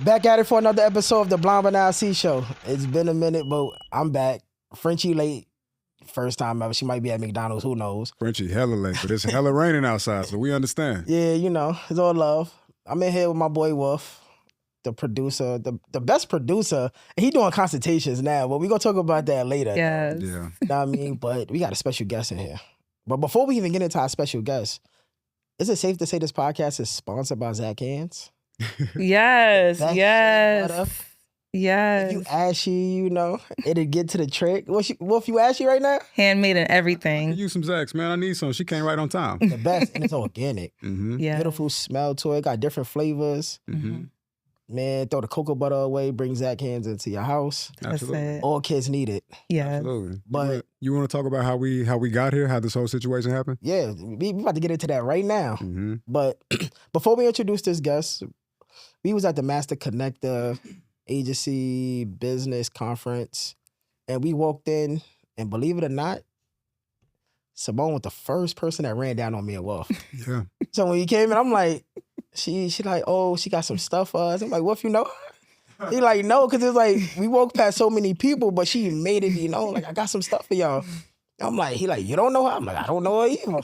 Back at it for another episode of the Blonde But Ashy Show. It's been a minute, but I'm back. Frenchie late. First time ever. She might be at McDonald's. Who knows? Frenchie hella late, but it's hella raining outside, so we understand. Yeah, you know, it's all love. I'm in here with my boy Wolf, the producer, the best producer. He doing consultations now, but we gonna talk about that later. Yes. Yeah. You know what I mean? But we got a special guest in here. But before we even get into our special guest, is it safe to say this podcast is sponsored by Zach Hands? Yes. That Yes. shea butter. Yes. If you ashy, you know, it'll get to the trick. Wolf, you ashy right now? Handmade and I everything. use some Zax, man. I need some. She came right on time. The best, and it's organic. Mm-hmm. Yeah. Beautiful smell to it. Got different flavors. Mm-hmm. Man, throw the cocoa butter away. Bring Zach Hands into your house. That's Absolutely. it. All kids need it. Yes. Absolutely. But- you want to talk about how we got here, how this whole situation happened? Yeah, we about to get into that right now. Mm-hmm. But before we introduce this guest, we was at the Master Connector Agency Business Conference, and we walked in, and believe it or not, Simone was the first person that ran down on me and Wolf. Yeah. So when he came in, I'm like, she like, oh, she got some stuff for us. I'm like, Wolf, you know her? He like, no, because it's like, we walked past so many people, but she made it, you know, like, I got some stuff for y'all. I'm like, he like, you don't know her? I'm like, I don't know her either.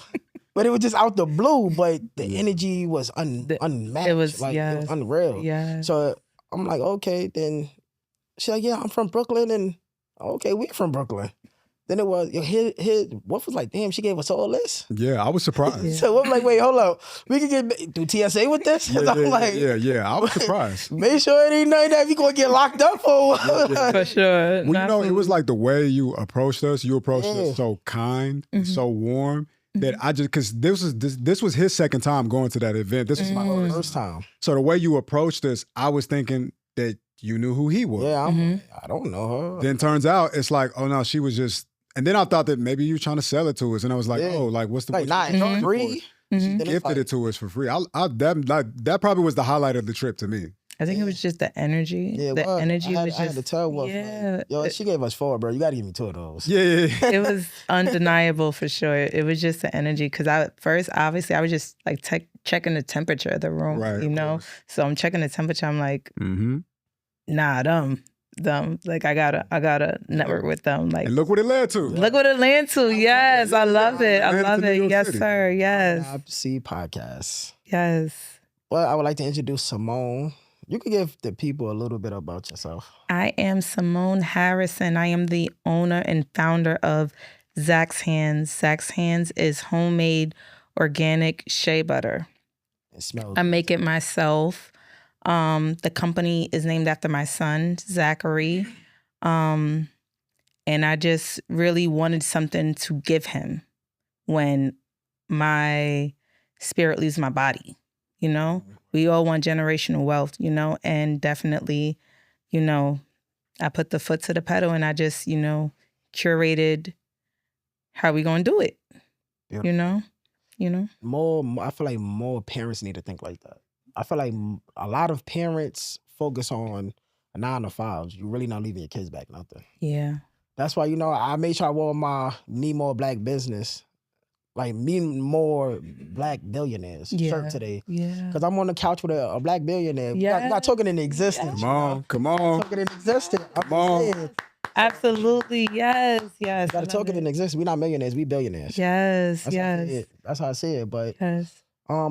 But it was just out the blue, but the energy was unmatched. It was, like, yes. it was unreal. Yes. So I'm like, okay, then she's like, yeah, I'm from Brooklyn, and okay, we're from Brooklyn. Then it was, Wolf was like, damn, she gave us all this? Yeah, I was surprised. Yeah. So I'm like, wait, hold up. We can get through TSA with this? Yeah, I'm like, yeah. I was surprised. make sure it ain't nothing that we gonna get locked up for. For sure. Well, you know, it was like the way you approached us. You approached Yeah. us so kind, Mhm. so warm that I just because this was his second time going to that event. This was my first. First time. So the way you approached us, I was thinking that you knew who he was. Yeah, Mhm. I don't know her. Then turns out it's like, oh no, she was just. And then I thought that maybe you were trying to sell it to us, and I was like, Yeah. oh, like what's the Like, what not you charging for free. it? Mhm. Then it's Gifted like- it to us for free. That probably was the highlight of the trip to me. I think it was just the energy. Yeah, The what? energy I was had to just. tell Wolf, Yeah. like, yo, she gave us 4, bro. You gotta give me 2 of those. Yeah. It was undeniable for sure. It was just the energy. Because at first, obviously, I was just like checking the temperature of the room, Right, you of know? course. So I'm checking the temperature. I'm like, Mm-hmm. nah, them. Like, I gotta network with them. Like, And look what it led to. look what it landed to. Yes, I love it. I Landed love to New it. York Yes, City. sir. Yes. See podcast. Yes. Well, I would like to introduce Simone. You could give the people a little bit about yourself. I am Simone Harrison. I am the owner and founder of Zach's Hands. Zach's Hands is homemade organic shea butter. It smells. I make it myself. The company is named after my son, Zachary. And I just really wanted something to give him when my spirit leaves my body, you know? We all want generational wealth, you know? And definitely, you know, I put the foot to the pedal and I just, you know, curated how we gonna do it, Beautiful. you know? more, I feel like more parents need to think like that. I feel like a lot of parents focus on 9 to 5s. You really not leaving your kids back nothing. Yeah. That's why, you know, I made sure I wore my Need More Black Business, like me more black billionaires shirt today. Yeah. Because I'm on the couch with a black billionaire. You're not talking in existence. Come on. Talking in existence. I'm Come on. saying, Absolutely. Yes. Yes. gotta talk it in existence. We're not millionaires, we billionaires. Yes. That's how I see Yes. it. That's how I see it. But Yes.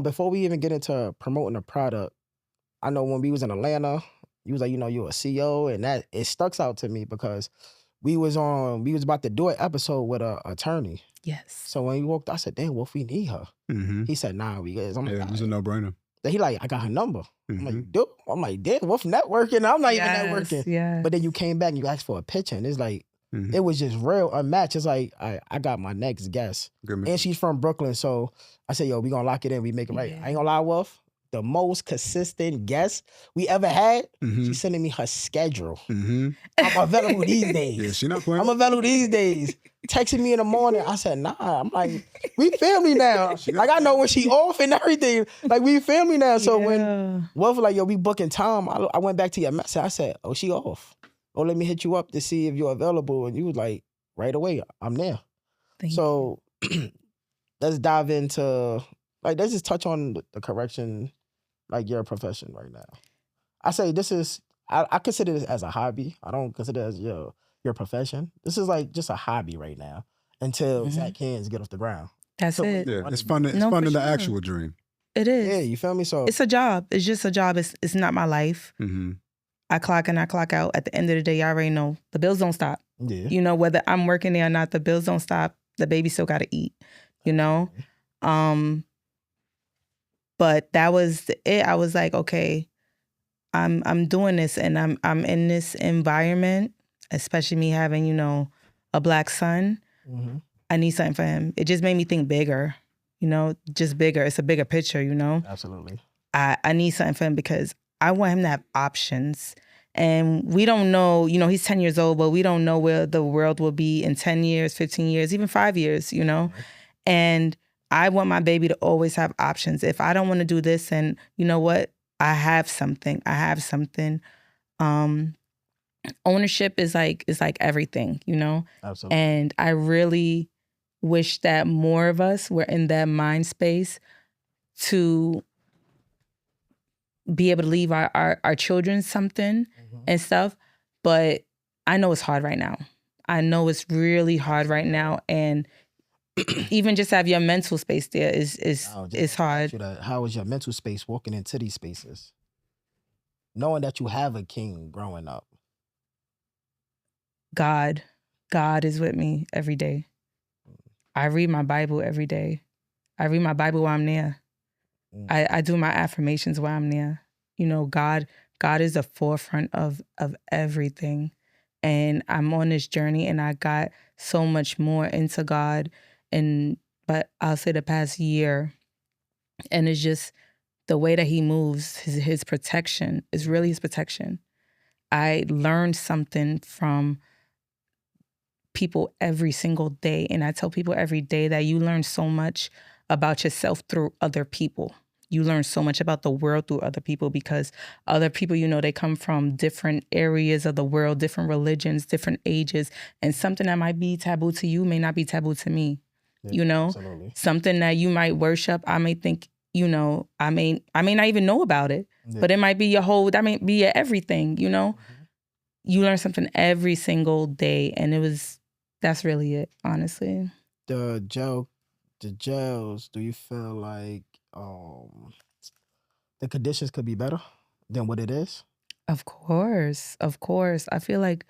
before we even get into promoting the product, I know when we was in Atlanta, you was like, you know, you're a CEO, and that it stuck out to me because we was about to do an episode with an attorney. Yes. So when he walked, I said, damn, Wolf, we need her. Mm-hmm. He said, nah, we good. I'm like, Yeah, it was a no-brainer. Then he like, I got her number. I'm like, Mhm. you do? I'm like, damn, Wolf networking. I'm not even networking. Yeah. But then you came back and you asked for a picture, and it's like, Mhm. it was just real unmatched. It's like, I got my next guest. Good man. And she's from Brooklyn. So I said, yo, we gonna lock it in. We make it right. Yeah. I ain't gonna lie, Wolf. The most consistent guest we ever had, Mhm. she's sending me her schedule. Mhm. I'm available these days. Yeah, she not playing. I'm available these days. Texting me in the morning. I said, nah. I'm like, we family now. Like, I know when she off and everything. Like, we family now. So when Wolf was like, yo, we booking time, I went back to your message. I said, oh, she off. Oh, let me hit you up to see if you're available. And you was like, right away, I'm there. Thank So let's dive into, like, let's just touch on the correction, like your profession right now. I say this is, I consider this as a hobby. I don't consider it as your profession. This is like just a hobby right now until Zach Cans get off the ground. That's So it. Yeah, one it's day- fun. It's No, fun for in the sure. actual dream. It is. Yeah, you feel me? So It's a job. It's just a job. It's not my life. Mm-hmm. I clock in, I clock out. At the end of the day, y'all already know the bills don't stop. yeah, You know, whether I'm working there or not, the bills don't stop. The baby still got to eat. You know, but that was it. I was like, okay, I'm doing this, and I'm in this environment, especially me having, you know, a black son. mm-hmm. I need something for him. It just made me think bigger. You know, just bigger. It's a bigger picture. You know. Absolutely. I need something for him because I want him to have options. And we don't know, you know, he's 10 years old, but we don't know where the world will be in 10 years, 15 years, even 5 years, you know? And I want my baby to always have options. If I don't want to do this, and you know what? I have something. Ownership is like everything, you know? Absolutely. And I really wish that more of us were in that mind space to be able to leave our children something and stuff. But I know it's hard right now. I know it's really hard right now. And even just have your mental space there is hard. How is your mental space walking into these spaces? Knowing that you have a king growing up. God is with me every day. I read my Bible every day. I read my Bible while I'm there. I do my affirmations while I'm there. You know, God is the forefront of everything. And I'm on this journey, and I got so much more into God. But I'll say the past year, and it's just the way that he moves, his protection is really his protection. I learned something from people every single day. And I tell people every day that you learn so much about yourself through other people. You learn so much about the world through other people, because other people, you know, they come from different areas of the world, different religions, different ages. And something that might be taboo to you may not be taboo to me. Yeah, you know, absolutely. Something that you might worship, I may think, you know, I may not even know about it, but it might be your whole, that may be your everything, you know? You learn something every single day. And that's really it, honestly. The jails, do you feel like the conditions could be better than what it is? Of course. I feel like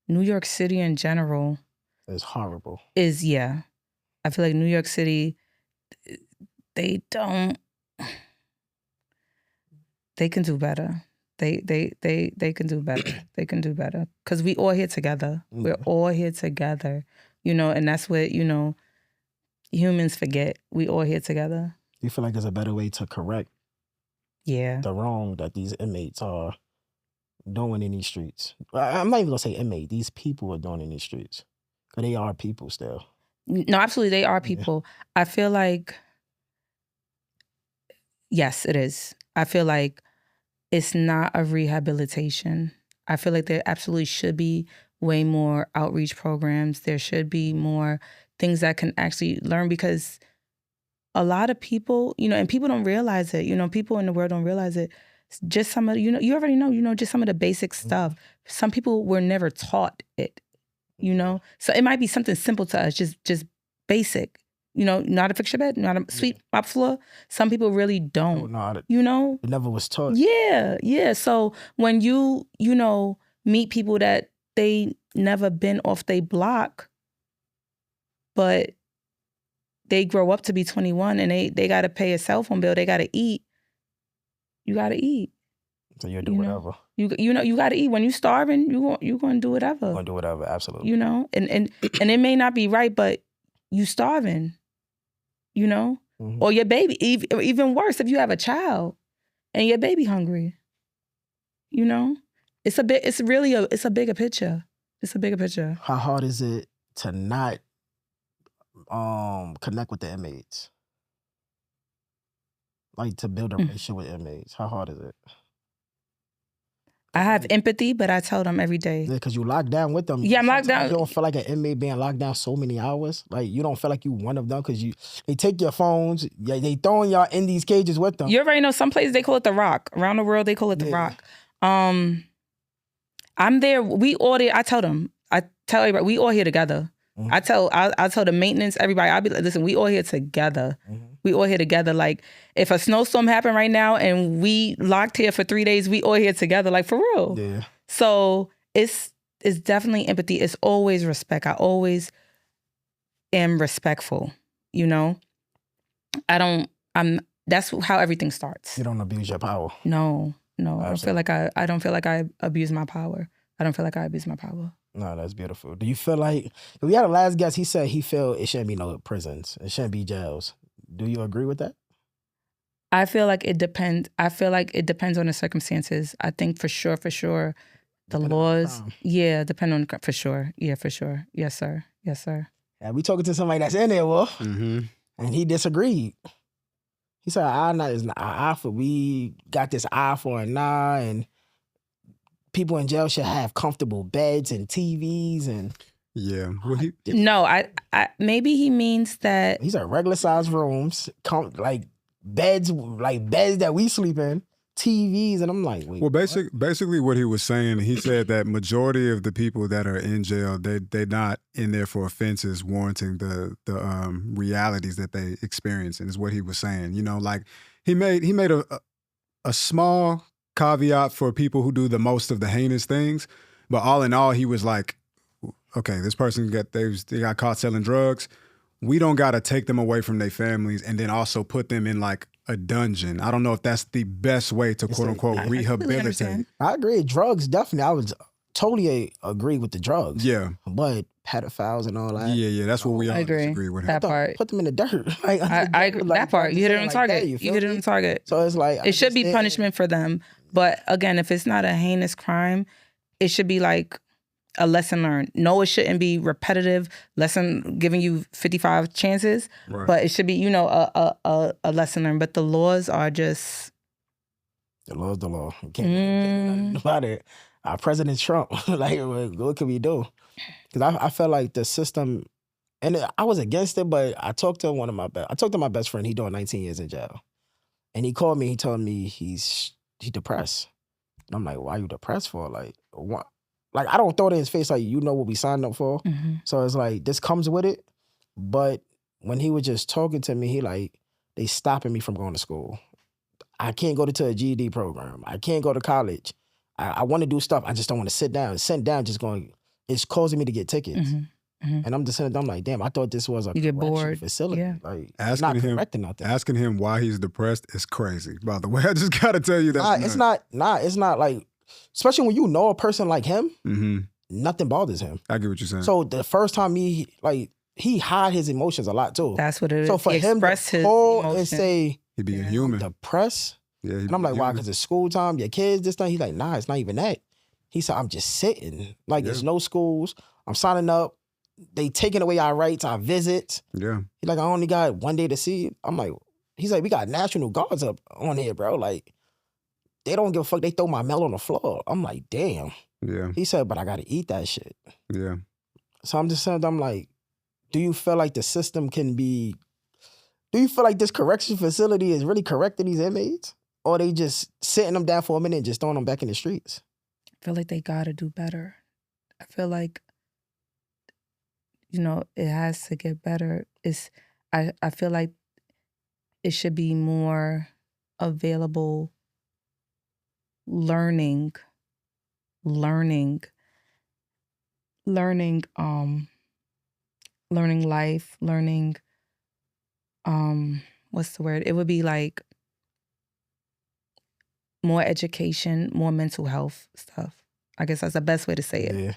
New York City in general It's horrible. I feel like New York City, they can do better. They can do better. They can do better. Because we all here together. We're all here together. You know, and that's what, you know, humans forget. We all here together. You feel like there's a better way to correct the wrong that these inmates are doing in these streets? I'm not even gonna say inmate. These people are doing in these streets. Because they are people still. No, absolutely, they are people. I feel like, yes, it is. I feel like it's not a rehabilitation. I feel like there absolutely should be way more outreach programs. There should be more things that can actually learn, because a lot of people, you know, and people don't realize it, you know, people in the world don't realize it. Just some of, you know, you already know, you know, just some of the basic stuff. Some people were never taught it, you know? So it might be something simple to us, just basic. You know, know how to fix your bed, know how to sweep mop floor. Some people really don't, you know? It never was taught. Yeah. So when you know, meet people that they never been off their block, but they grow up to be 21 and they got to pay a cell phone bill, they got to eat. You got to eat. So you do whatever. You know, you got to eat. When you starving, you going to do whatever. You're going to do whatever, absolutely. You know, and it may not be right, but you starving, you know? Or your baby, even worse, if you have a child and your baby hungry, you know? It's a bigger picture. It's a bigger picture. How hard is it to not connect with the inmates? Like to build a relationship with inmates. How hard is it? I have empathy, but I tell them every day. Yeah, because you locked down with them. Yeah, I'm locked down. You don't feel like an inmate being locked down so many hours. Like you don't feel like you one of them because they take your phones. Yeah, they throwing y'all in these cages with them. You already know some places they call it the Rock. Around the world they call it the Rock. I'm there. We all there. I tell everybody, we all here together. Mhm. I tell the maintenance, everybody, I'll be like, listen, we all here together. We all here together. Like, if a snowstorm happened right now and we locked here for 3 days, we all here together, like, for real. Yeah. So it's definitely empathy. It's always respect. I always am respectful, you know? That's how everything starts. You don't abuse your power. No. Absolutely. I don't feel like I abuse my power. I don't feel like I abuse my power. No, that's beautiful. Do you feel like, we had a last guest, he said he feel it shouldn't be no prisons. It shouldn't be jails. Do you agree with that? I feel like it depends. I feel like it depends on the circumstances. I think for sure, the Depending on laws, crime. depend on, for sure. Yeah, for sure. Yes, sir. Yeah, we talking to somebody that's in there, Wolf, Mm-hmm. and he disagreed. He said, is an eye for we got this eye for an eye, and people in jail should have comfortable beds and TVs, and Yeah. Well, No, I maybe he means that. he said regular size rooms, like beds that we sleep in, TVs, and I'm like, wait. Well, basically what he was saying, he said that majority of the people that are in jail, they're not in there for offenses warranting the realities that they experience, and is what he was saying. You know, like he made a small caveat for people who do the most of the heinous things, but all in all, he was like, okay, this person they got caught selling drugs. We don't got to take them away from their families and then also put them in like a dungeon. I don't know if that's the best way to quote unquote I completely rehabilitate. understand. I agree. Drugs, definitely. I would totally agree with the drugs. Yeah. But pedophiles and all that. Yeah. That's what we all I agree. disagree with him. That part. Put them in the dirt. Like, I agree. like, That part. You hit it on like target. that, You feel hit it me? on target. So it's like It should be punishment for them. But again, if it's not a heinous crime, it should be like a lesson learned. No, it shouldn't be repetitive lesson giving you 55 chances, Right. but it should be, a lesson learned. But the laws are just The law's the law. You can't do nothing about it. President Trump, like, what can we do? Because I felt like the system, and I was against it, but I talked to my best friend. He doing 19 years in jail, and he called me. He told me he's depressed. And I'm like, why you depressed for? Like, what? Like, I don't throw it in his face like, you know what we signed up for. So it's like, this comes with it. But when he was just talking to me, he like, they stopping me from going to school. I can't go to a GED program. I can't go to college. I want to do stuff. I just don't want to sit down. Sitting down just going, it's causing me to get tickets. And I'm just sitting there, I'm like, damn, I thought this was a You get correction bored. facility. Yeah. Like, Asking not him- correcting nothing. Asking him why he's depressed is crazy. By the way, I just gotta tell you that. It's not like, especially when you know a person like him, Mm-hmm. nothing bothers him. I get what you're saying. So the first time he hide his emotions a lot too. that's what it is. So for He him expressed to his call and emotion. say, he being I'm human. depressed, Yeah. and I'm like, why? Because it's school time, your kids, this thing. He's like, nah, it's not even that. He said, I'm just sitting. Like, there's no schools. I'm signing up. They taking away our rights, our visits. Yeah. He's like, I only got one day to see it. I'm like, he's like, we got National Guards up on here, bro. Like, they don't give a fuck. They throw my mail on the floor. I'm like, damn. Yeah. He said, but I got to eat that shit. Yeah. So I'm just saying, I'm like, do you feel like the system do you feel like this correction facility is really correcting these inmates? Or they just sitting them down for a minute and just throwing them back in the streets? I feel like they gotta do better. I feel like, it has to get better. I feel like it should be more available learning life, what's the word? It would be like more education, more mental health stuff. I guess that's the best way to say it. Yeah.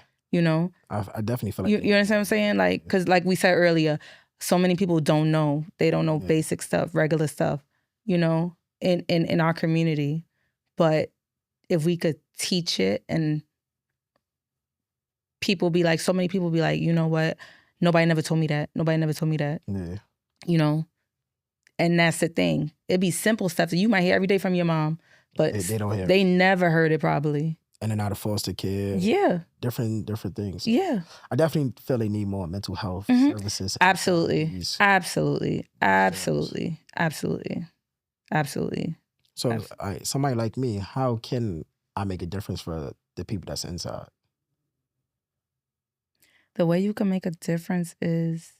I definitely feel like You understand what I'm saying? Like, because like we said earlier, so many people don't know. They don't know basic stuff, regular stuff, in our community. But if we could teach it, and so many people be like, you know what? Nobody never told me that. Nobody never told me that. Yeah. And that's the thing. It'd be simple stuff that you might hear every day from your mom, but They don't hear. they never heard it probably. And then out of foster care. Yeah. Different things. Yeah. I definitely feel they need more mental health Mhm. services. Absolutely. These- Absolutely. Absolutely. Absolutely. Absolutely. So somebody like me, how can I make a difference for the people that's inside. The way you can make a difference is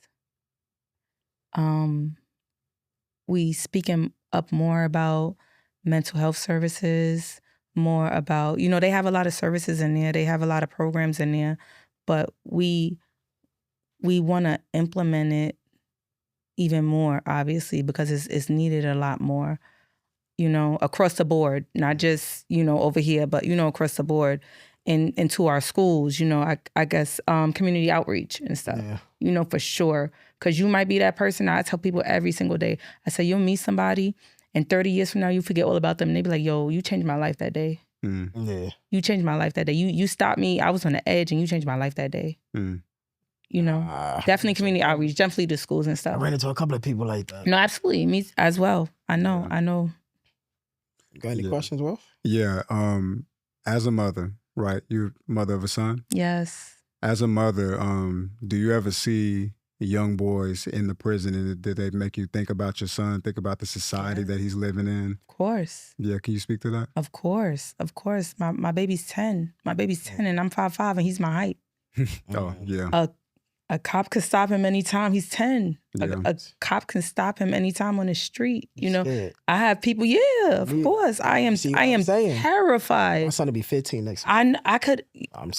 we speaking up more about mental health services, more about, they have a lot of services in there. They have a lot of programs in there, but we want to implement it even more, obviously, because it's needed a lot more, across the board, not just, over here, but, across the board into our schools, I guess community outreach and stuff, for sure. Because you might be that person. I tell people every single day, I say, you'll meet somebody and 30 years from now, you forget all about them. And they be like, yo, you changed my life that day. Yeah. You changed my life that day. You stopped me. I was on the edge and you changed my life that day. Definitely community outreach, definitely the schools and I stuff. ran into a couple of people like that. No, absolutely. Me as well. I know. Got any questions, Will? Yeah. As a mother, right? You're mother of a son? Yes. As a mother, do you ever see young boys in the prison and did they make you think about your son, think about the society that he's living in? Of course. Yeah, can you speak to that? Of course. My baby's 10. My baby's 10 and I'm 5'5" and he's my height. Oh, yeah. A cop could stop him anytime. He's 10. Yeah. A cop can stop him anytime on the street. Scared. I have people. Yeah, of course. I am terrified. My son will be 15 next week.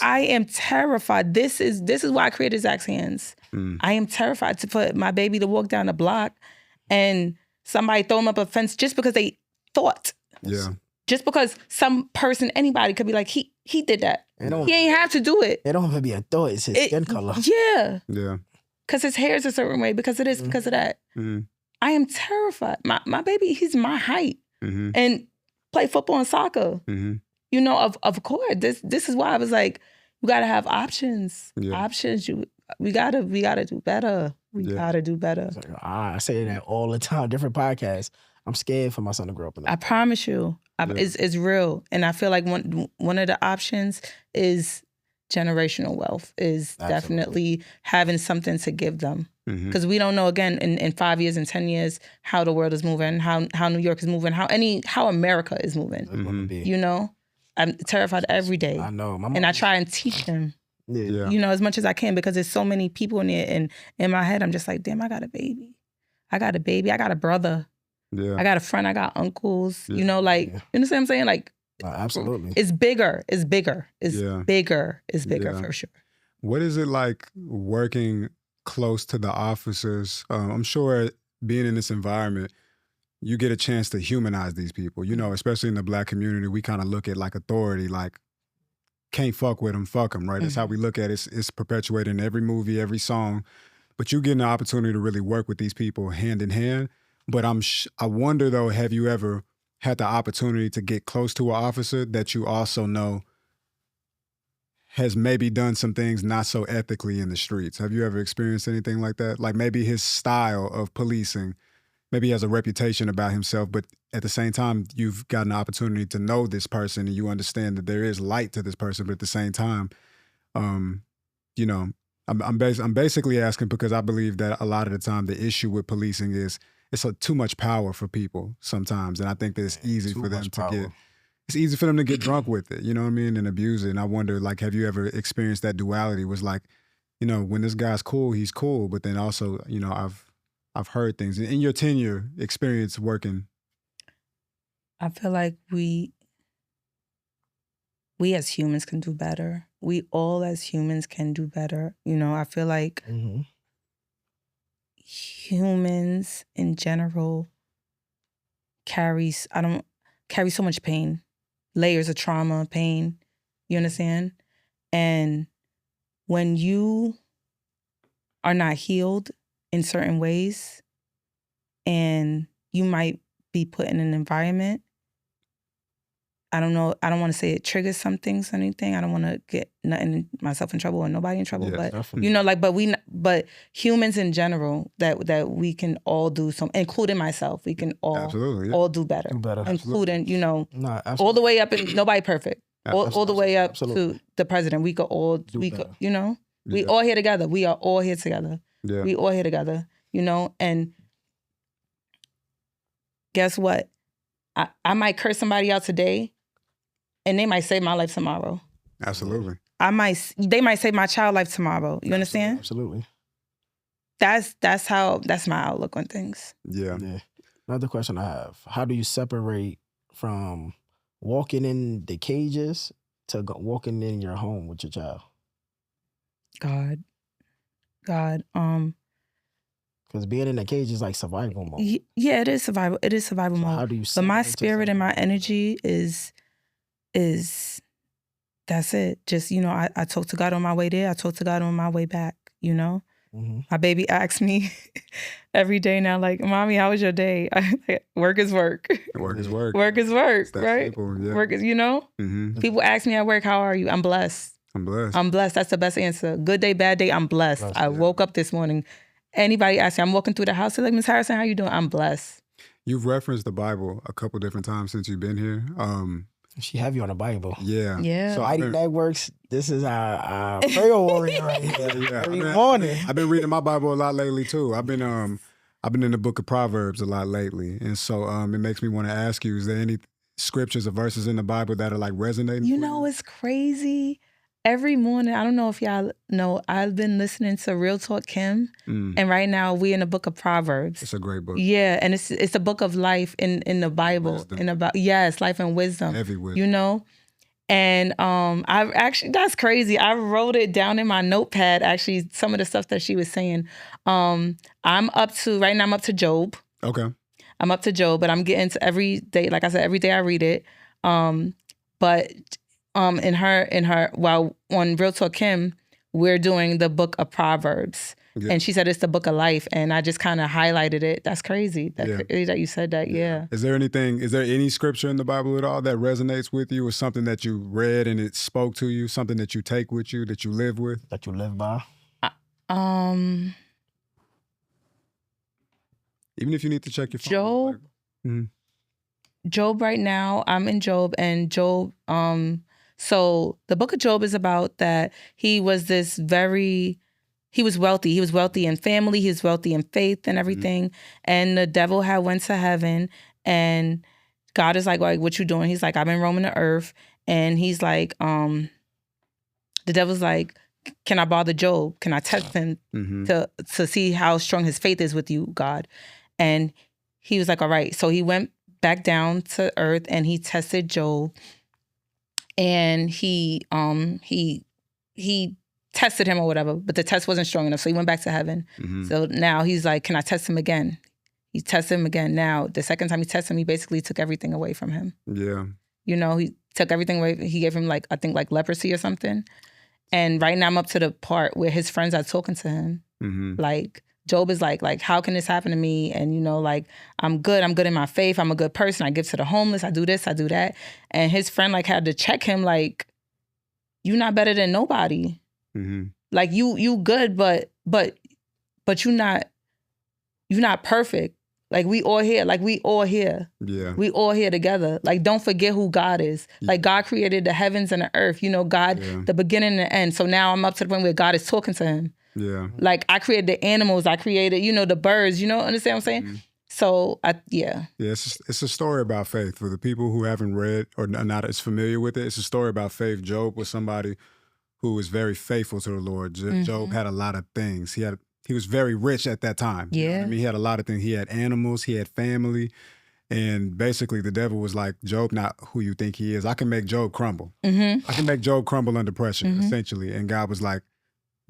I am terrified. This is why I created Zach's Hands. I am terrified for my baby to walk down the block and somebody throw him up a fence just because they thought. Yeah. Just because some person, anybody could be like, he did that. He ain't have to do it. It don't even be a thought. It's his skin color. Yeah. Yeah. Because his hair is a certain way, because it is, because of that. I am terrified. My baby, he's my height. And play football and soccer. Of course. This is why I was like, you got to have options. Yeah. Options. We gotta do better. We gotta do better. I say that all the time, different podcasts. I'm scared for my son to grow up in that. I promise you. It's real. And I feel like one of the options is generational wealth, is definitely having something to give them. Because we don't know, again, in 5 years and 10 years, how the world is moving, how New York is moving, how America is moving. I'm terrified every day. I know. And I try and teach them, as much as I can, because there's so many people in there. And in my head, I'm just like, damn, I got a baby. I got a brother. Yeah. I got a friend, I got uncles, you know what I'm saying? Like, absolutely. It's bigger. It's bigger for sure. What is it like working close to the officers? I'm sure being in this environment, you get a chance to humanize these people, especially in the Black community. We kind of look at like authority, like can't fuck with them, fuck them, right? That's how we look at it. It's perpetuated in every movie, every song. But you get an opportunity to really work with these people hand in hand. But I wonder, though, have you ever had the opportunity to get close to an officer that you also know has maybe done some things not so ethically in the streets? Have you ever experienced anything like that? Like maybe his style of policing, maybe he has a reputation about himself, but at the same time, you've got an opportunity to know this person and you understand that there is light to this person, but at the same time, I'm basically asking because I believe that a lot of the time the issue with policing is it's too much power for people sometimes. And I think that it's easy for them to get drunk with it, you know what I mean? And abuse it. And I wonder, like, have you ever experienced that duality? Was like, when this guy's cool, he's cool. But then also, I've heard things in your tenure experience working. I feel like we as humans can do better. We all as humans can do better. I feel like humans in general carry so much pain, layers of trauma, pain, you understand? And when you are not healed in certain ways and you might be put in an environment, I don't know, I don't want to say it triggers some things or anything. I don't want to get myself in trouble or nobody in trouble, but definitely. But humans in general that we can all do some, including myself, we can all all do better. Including, all the way up, and nobody perfect. All the way up to the president. We could all we all here together. We are all here together. Yeah. We all here together, and guess what? I might curse somebody out today, and they might save my life tomorrow. Absolutely. They might save my child life tomorrow. You understand? Absolutely. That's my outlook on things. Yeah. Another question I have: how do you separate from walking in the cages to walking in your home with your child? God. Because being in the cage is like survival mode. Yeah, it is survival. It is survival mode. How do you? But my separate spirit yourself? and my energy is that's it. Just, I talk to God on my way there. I talk to God on my way back. Mm-hmm. My baby asks me every day now, like, Mommy, how was your day? Work is work. Work is work. Work is work, That right? simple, yeah. Work is, Mm-hmm. People ask me at work, how are you? I'm blessed. I'm blessed. I'm blessed. That's the best answer. Good day, bad day, I'm blessed. I woke up this morning. Anybody ask me, I'm walking through the house, they're like, Miss Harrison, how you doing? I'm blessed. You've referenced the Bible a couple different times since you've been here. She have you on the Bible. Yeah. Yeah. So ID Networks, this is our prayer warrior right here. Yeah. Every morning. I've been reading my Bible a lot lately too. I've been in the book of Proverbs a lot lately. And so it makes me want to ask you, is there any scriptures or verses in the Bible that are like resonating? It's crazy. Every morning, I don't know if y'all know, I've been listening to Real Talk Kim. And right now we in the book of Proverbs. It's a great book. Yeah, and it's a book of life in the Bible. Life and wisdom. Heavy wisdom. And I actually, that's crazy. I wrote it down in my notepad, actually, some of the stuff that she was saying. Right now I'm up to Job. Okay. I'm up to Job, but I'm getting to every day. Like I said, every day I read it. But while on Real Talk Kim, we're doing the book of Proverbs. Yeah. And she said it's the book of life, and I just kind of highlighted it. That's crazy. Crazy that you said that. Yeah. Is there any scripture in the Bible at all that resonates with you, or something that you read and it spoke to you, something that you take with you, that you live with, that you live by? Even if you need to check your phone. Job. Mm-hmm. Job right now, I'm in Job, and Job, so the book of Job is about that he was wealthy. He was wealthy in family. He was wealthy in faith and everything. Mm-hmm. And the devil had went to heaven, and God is like, what you doing? He's like, I've been roaming the earth. And he's like, the devil's like, can I bother Job? Can I test him to see how strong his faith is with you, God? And he was like, all right. So he went back down to earth and he tested Job. And he tested him or whatever, but the test wasn't strong enough. So he went back to heaven. Mm-hmm. So now he's like, can I test him again? He tested him again. Now, the second time he tested him, he basically took everything away from him. Yeah. He took everything away. He gave him I think leprosy or something. And right now I'm up to the part where his friends are talking to him. Mm-hmm. Like, Job is like, how can this happen to me? And, I'm good in my faith. I'm a good person. I give to the homeless. I do this, I do that. And his friend had to check him you're not better than nobody. Mm-hmm. You good, but you're not perfect. We all here. Yeah. We all here together. Don't forget who God is. God created the heavens and the earth. God, the beginning and the end. So now I'm up to the point where God is talking to him. Yeah. I created the animals. I created, the birds. Understand what I'm saying? Mm-hmm. So, yeah. Yeah, it's a story about faith. For the people who haven't read or are not as familiar with it, it's a story about faith. Job was somebody who was very faithful to the Lord. Job had a lot of things. He was very rich at that time. Yeah. You know what I mean? He had a lot of things. He had animals. He had family. And basically the devil was like, Job, not who you think he is. I can make Job crumble. Mm-hmm. I can make Job crumble under pressure, essentially. And God was like,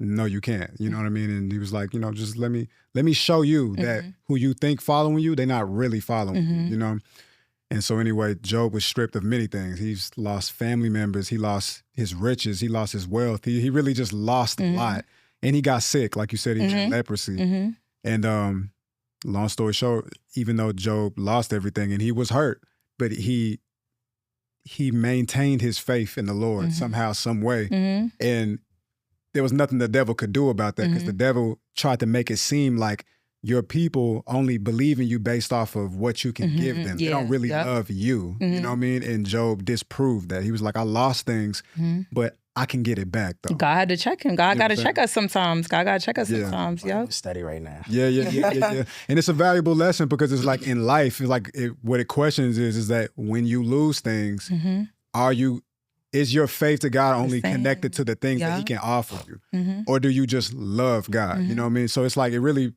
no, you can't. You know what I mean? And he was like, just let me show you that who you think following you, they're not really following you, And so anyway, Job was stripped of many things. He's lost family members. He lost his riches. He lost his wealth. He really just lost a lot. And he got sick. Like you said, he had leprosy. And long story short, even though Job lost everything and he was hurt, but he maintained his faith in the Lord somehow, some way. And there was nothing the devil could do about that, because the devil tried to make it seem like your people only believe in you based off of what you can give them. Yeah. They don't really love you. You know what I mean? And Job disproved that. He was like, I lost things, but I can get it back though. God had to check him. God got to check us sometimes. God got to check us sometimes. Yeah. Study right now. Yeah. And it's a valuable lesson, because it's like in life, it's like what it questions is that when you lose things, are you is your faith to God only same. connected to the things that Yeah. he can offer you? Mm-hmm. Or do you just love God? You know what I mean? So it's like it really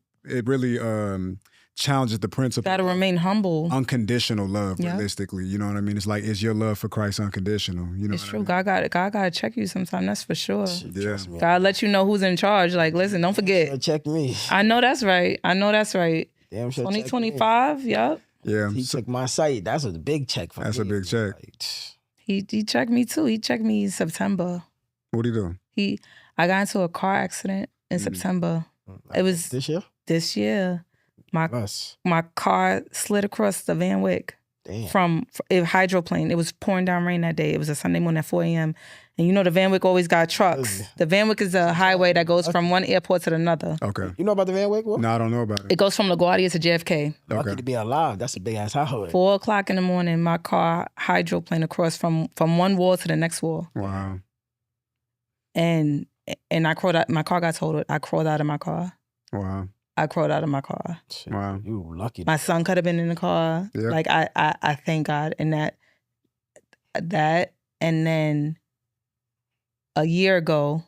challenges the principle Got to of remain humble. unconditional love Yeah. realistically. You know what I mean? It's like, is your love for Christ unconditional? You know It's what true. I mean? God got to check you sometime. That's for sure. Yeah. Trust me. God let you know who's in charge. Like, listen, don't forget. Sure check me. I know that's right. Damn sure check me. 2025. Yep. Yeah. He took my site. That's a big check for me. That's a big check. Like, He checked me too. He checked me in September. What are you doing? I got into a car accident in September. It was this year? this year. Us. My car slid across the Van Wyck Damn. from a hydroplane. It was pouring down rain that day. It was a Sunday morning at 4 a.m. And you know the Van Wyck always got trucks. The Van Wyck is a highway that goes from one airport to another. Okay. You know about the Van Wyck? No, I don't know about it. It goes from LaGuardia to JFK. Lucky to be alive. That's a big ass highway. 4 o'clock in the morning, my car hydroplaned across from one wall to the next wall. Wow. And I crawled out. My car got totaled. I crawled out of my car. Wow. I crawled out of my car. Shit, Wow. You lucky. My son could have been in the car. Yeah. Like I thank God. And that and then a year ago,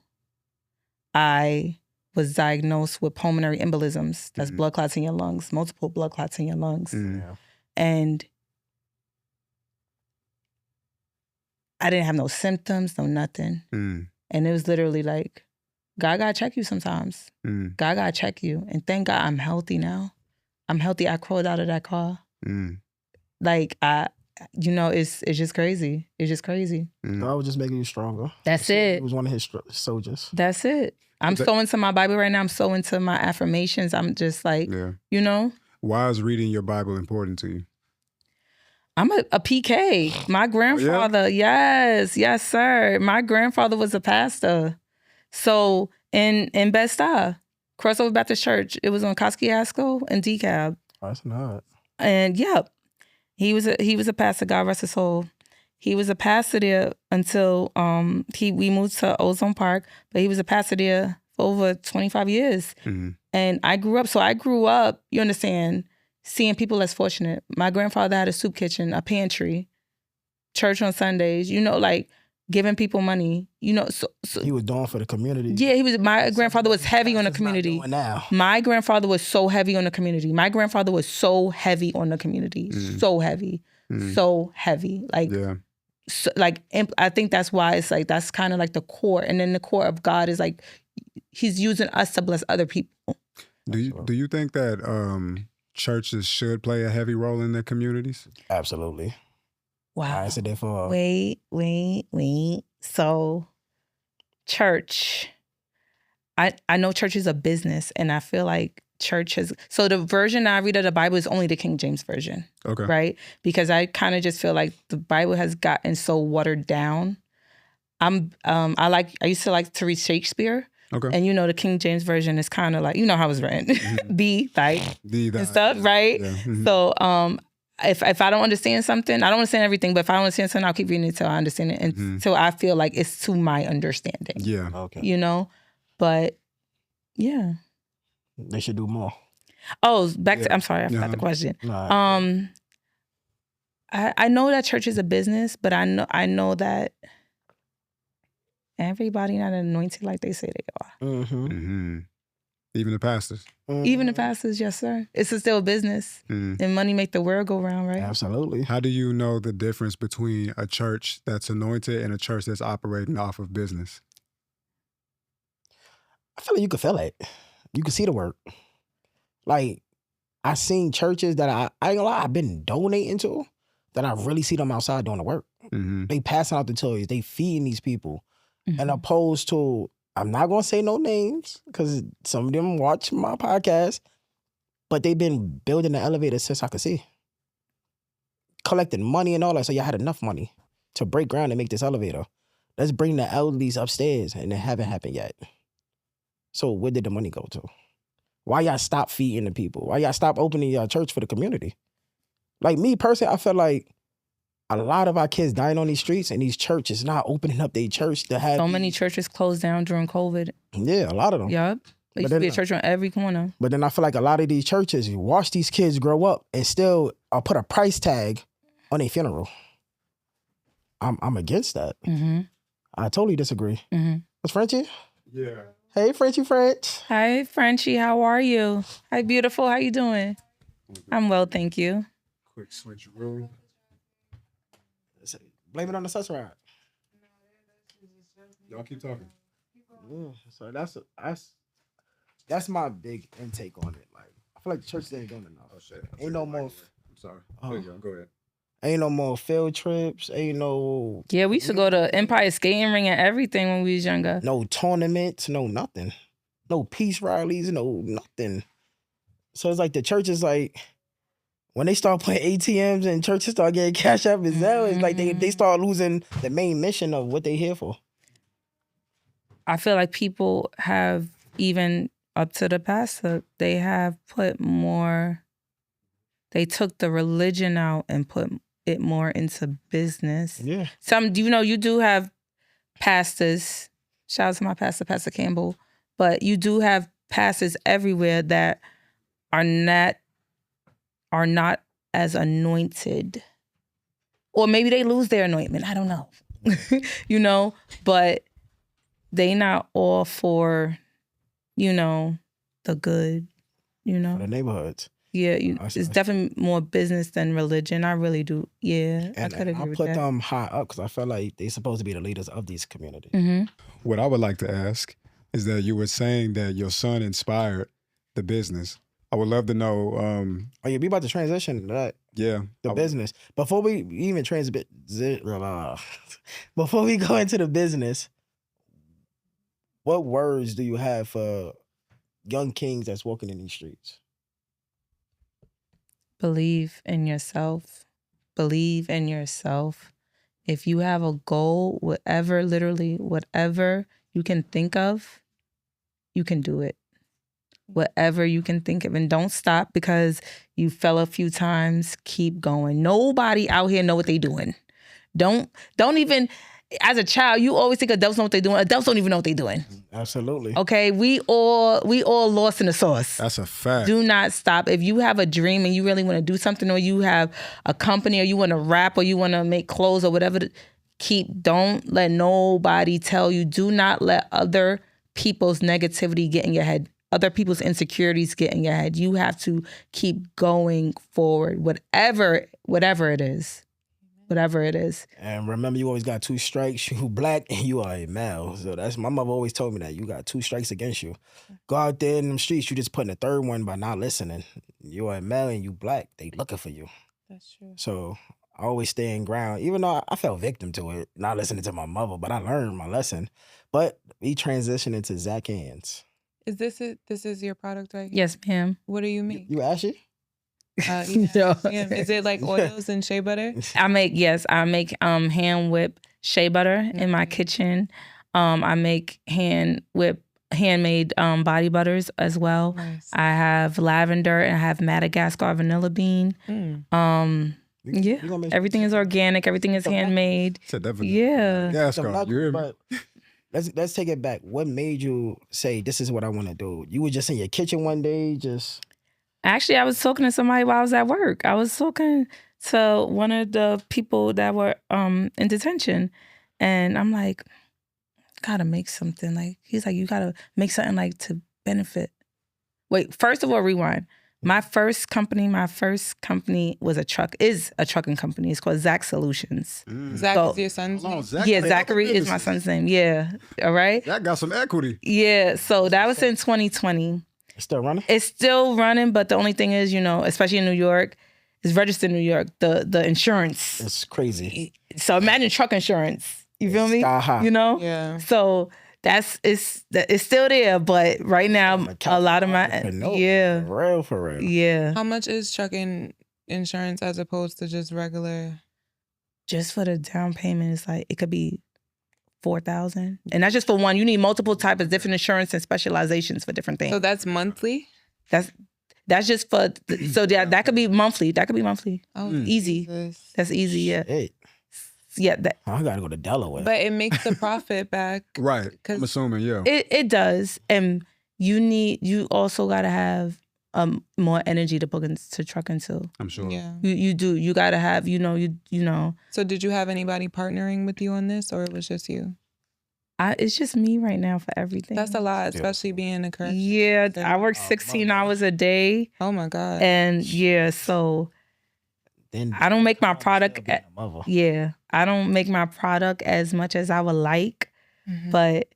I was diagnosed with pulmonary embolisms. That's blood clots in your lungs, multiple blood clots in your lungs. Yeah. And I didn't have no symptoms, no nothing. And it was literally like, God gotta check you sometimes. God gotta check you. And thank God I'm healthy now. I'm healthy. I crawled out of that car. Like it's just crazy. It's just crazy. God was just making you stronger. That's He it. was one of his soldiers. That's it. I'm so into my Bible right now. I'm so into my affirmations. I'm just like, Why is reading your Bible important to you? I'm a PK. My grandfather, yes, sir. My grandfather was a pastor. So in Bed-Stuy, Crossover Baptist Church, it was on Kosciuszko and DeKalb. Oh, that's not. And he was a pastor. God rest his soul. He was a pastor there until we moved to Ozone Park, but he was a pastor there for over 25 years. And I grew up, you understand, seeing people less fortunate. My grandfather had a soup kitchen, a pantry, church on Sundays, like giving people money, so He was doing for the community. Yeah, my grandfather was heavy on the community. My grandfather was so heavy on the community. So heavy. Like, I think that's why it's like, that's kind of like the core. And then the core of God is like, he's using us to bless other people. Do you think that churches should play a heavy role in their communities? Absolutely. Wow. I said that for... Wait. So, church. I know church is a business, and I feel like church has... So the version I read of the Bible is only the King James Version. Okay. Right? Because I kind of just feel like the Bible has gotten so watered down. I used to like to read Shakespeare. Okay. And the King James Version is kind of like, how it's written. Thee, and stuff, right? Yeah. So if I don't understand something, I don't understand everything, but if I don't understand something, I'll keep reading it until I understand it. Until I feel like it's to my understanding. Yeah. Okay. But yeah. They should do more. Oh, back to, I'm sorry, I forgot the question. No, I know that church is a business, but I know that everybody not anointed like they say they are. Even the pastors. Even the pastors, yes, sir. It's still a business. And money make the world go round, right? Absolutely. How do you know the difference between a church that's anointed and a church that's operating off of business? I feel like you can feel it. You can see the work. Like, I seen churches that I ain't gonna lie, I've been donating to, that I really see them outside doing the work. They passing out the toys. They feeding these people. And opposed to, I'm not going to say no names because some of them watch my podcast, but they've been building the elevator since I could see. Collecting money and all that. So y'all had enough money to break ground and make this elevator. Let's bring the elderlies upstairs, and it haven't happened yet. So where did the money go to? Why y'all stop feeding the people? Why y'all stop opening your church for the community? Like me personally, I feel like a lot of our kids dying on these streets, and these churches not opening up their church to have... So many churches closed down during COVID. Yeah, a lot of them. Yup. There used to be a church on every corner. But then I feel like a lot of these churches watch these kids grow up and still put a price tag on their funeral. I'm against that. Mm-hmm. I totally disagree. Mm-hmm. Was Frenchie? Yeah. Hey, Frenchie French. Hi, Frenchie. How are you? Hi, beautiful. How you doing? I'm well, thank you. Quick switch room. Blame it on the sus ride. Y'all keep talking. Yeah, so that's my big intake on it. Like, I feel like the church ain't doing enough. Oh shit. Ain't no more. I'm sorry. There you go. Go ahead. Ain't no more field trips. Ain't no. Yeah, we used to go to Empire Skating Ring and everything when we was younger. No tournaments. No nothing. No peace rallies. No nothing. So it's like the church is like, when they start putting ATMs and churches start getting cash up as well, it's like they start losing the main mission of what they here for. I feel like people have, even up to the pastor, they have put more, they took the religion out and put it more into business. Yeah. You do have pastors, shout out to my pastor, Pastor Campbell, but you do have pastors everywhere that are not as anointed. Or maybe they lose their anointment, I don't know. But they not all for, the good, For the neighborhoods. Yeah, it's definitely more business than religion. I really do. Yeah, And I could agree with put that. them high up because I feel like they're supposed to be the leaders of these communities. Mm-hmm. What I would like to ask is that you were saying that your son inspired the business. I would love to know. Oh yeah, we about to transition to that. Yeah. The business. Before we even before we go into the business, what words do you have for young kings that's walking in these streets? Believe in yourself. Believe in yourself. If you have a goal, whatever you can think of, you can do it. Whatever you can think of. And don't stop because you fell a few times. Keep going. Nobody out here know what they doing. Don't even, as a child, you always think adults know what they're doing. Adults don't even know what they're doing. Absolutely. Okay, we all lost in the sauce. That's a fact. Do not stop. If you have a dream and you really want to do something, or you have a company, or you want to rap, or you want to make clothes, or whatever, don't let nobody tell you. Do not let other people's negativity get in your head. Other people's insecurities get in your head. You have to keep going forward, whatever it is. Whatever it is. And remember, you always got 2 strikes. You black and you are a male. So that's, my mother always told me that. You got 2 strikes against you. Go out there in them streets, you just putting a 3rd one by not listening. You are a male and you black. They looking for you. That's true. So I always stay in ground. Even though I fell victim to it, not listening to my mother, but I learned my lesson. But we transitioned into Zach Hands. Is this it? This is your product right here? Yes, ma'am. What do you make? You Ashy? Yeah. No. Is it like oils and shea butter? I make hand whip shea butter in my kitchen. I make handmade body butters as well. Nice. I have lavender and I have Madagascar vanilla bean. Yeah, everything is organic. Everything is handmade. Yeah. Madagascar. You hear me? But let's take it back. What made you say this is what I want to do? You were just in your kitchen one day, just. Actually, I was talking to somebody while I was at work. I was talking to one of the people that were in detention, and I'm like, gotta make something. Like, he's like, you gotta make something like to benefit. Wait, first of all, rewind. My first company was a trucking company. It's called Zach Solutions. Zach is your son's name? Yeah, Zachary is my son's name. Yeah, all right. That got some equity. Yeah, so that was in 2020. It's still running? It's still running, but the only thing is, especially in New York, it's registered in New York, the insurance. It's crazy. So imagine truck insurance. You feel me? Sky high. Yeah. So it's still there, but right now a lot of my For real. Yeah. How much is trucking insurance as opposed to just regular? Just for the down payment, it's like it could be $4,000, and that's just for one. You need multiple types of different insurance and specializations for different things. So that's monthly? That's just for that could be monthly. That could be monthly. Oh, easy. Jesus. That's easy. Yeah. Hey. Yeah. I gotta go to Delaware. But it makes the profit back. Right. I'm assuming, yeah. It does, and you also gotta have more energy to put into trucking too. I'm sure. Yeah. You do. You gotta have, you know. So did you have anybody partnering with you on this, or it was just you? It's just me right now for everything. That's a lot, especially being a correction. Yeah, I work 16 hours a day. Oh my God. And yeah, so Then I don't make my still product. being a mother. Yeah, I don't make my product as much as I would like, Mhm. but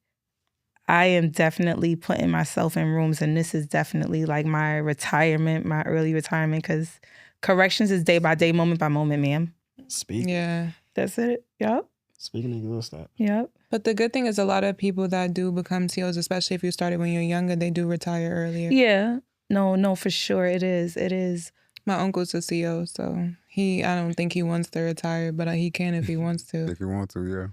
I am definitely putting myself in rooms, and this is definitely like my retirement, my early retirement, because corrections is day by day, moment by moment, ma'am. Speaking, Yeah. That's it. Yep. speaking of good stuff. Yep. But the good thing is a lot of people that do become CEOs, especially if you started when you're younger, they do retire earlier. Yeah. No, for sure. It is. It is. My uncle's a CEO, so I don't think he wants to retire, but he can if he wants to. If you want to, yeah.